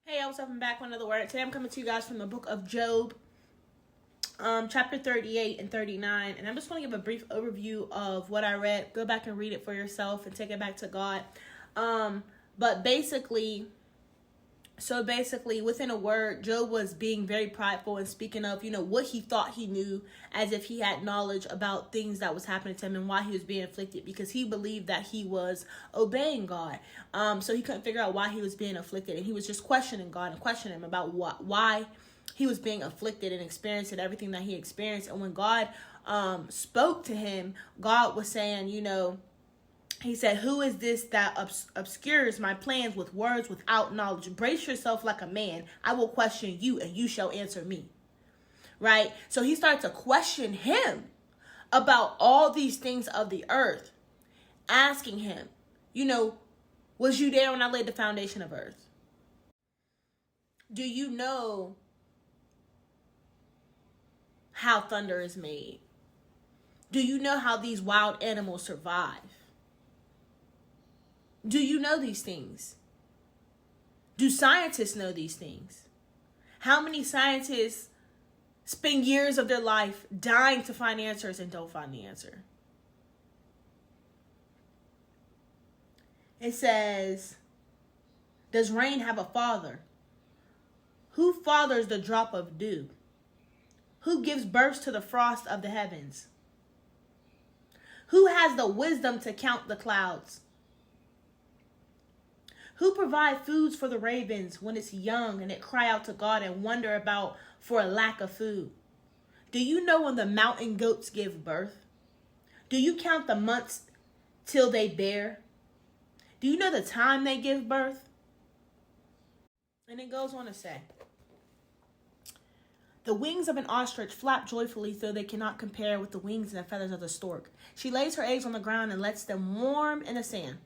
Hey, what's up? I'm back with another word. Today I'm coming to you guys from the book of Job, chapter 38 and 39. And I'm just going to give a brief overview of what I read. Go back and read it for yourself and take it back to God. But basically, within a word, Job was being very prideful and speaking of, what he thought he knew, as if he had knowledge about things that was happening to him and why he was being afflicted, because he believed that he was obeying God. So he couldn't figure out why he was being afflicted, and he was just questioning God and questioning him about why he was being afflicted and experiencing everything that he experienced. And when God spoke to him, God was saying, he said, "Who is this that obscures my plans with words without knowledge? Brace yourself like a man. I will question you and you shall answer me." Right? So he started to question him about all these things of the earth, asking him, was you there when I laid the foundation of earth? Do you know how thunder is made? Do you know how these wild animals survive? Do you know these things? Do scientists know these things? How many scientists spend years of their life dying to find answers and don't find the answer? It says, does rain have a father? Who fathers the drop of dew? Who gives birth to the frost of the heavens? Who has the wisdom to count the clouds? Who provide foods for the ravens when it's young and it cry out to God and wonder about for a lack of food? Do you know when the mountain goats give birth? Do you count the months till they bear? Do you know the time they give birth? And it goes on to say, the wings of an ostrich flap joyfully, though they cannot compare with the wings and the feathers of the stork. She lays her eggs on the ground and lets them warm in the sand.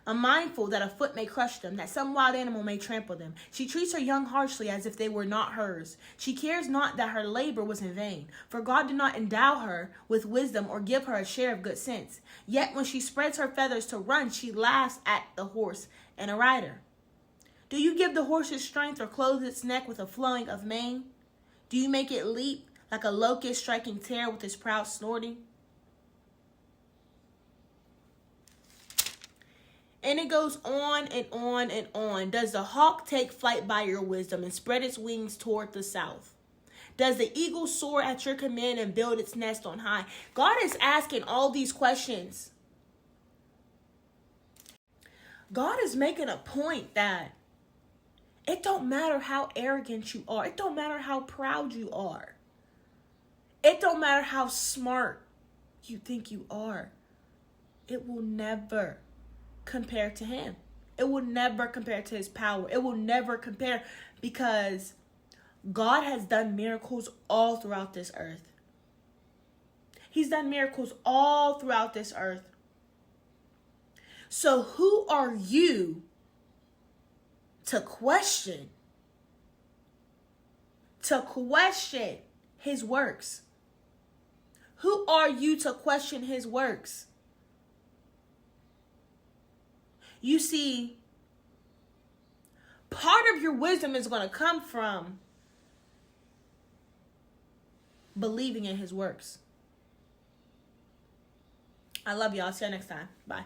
Unmindful that a foot may crush them, that some wild animal may trample them. She treats her young harshly as if they were not hers. She cares not that her labor was in vain, for God did not endow her with wisdom or give her a share of good sense. Yet when she spreads her feathers to run, she laughs at the horse and a rider. Do you give the horse's strength or clothe its neck with a flowing of mane? Do you make it leap like a locust striking terror with its proud snorting? And it goes on and on and on. Does the hawk take flight by your wisdom and spread its wings toward the south? Does the eagle soar at your command and build its nest on high? God is asking all these questions. God is making a point that it don't matter how arrogant you are. It don't matter how proud you are. It don't matter how smart you think you are. It will never compare to him. It will never compare to his power. It will never compare, because God has done miracles all throughout this earth. He's done miracles all throughout this earth. So who are you to question his works? Who are you to question his works? You see, part of your wisdom is going to come from believing in his works. I love y'all. See you next time. Bye.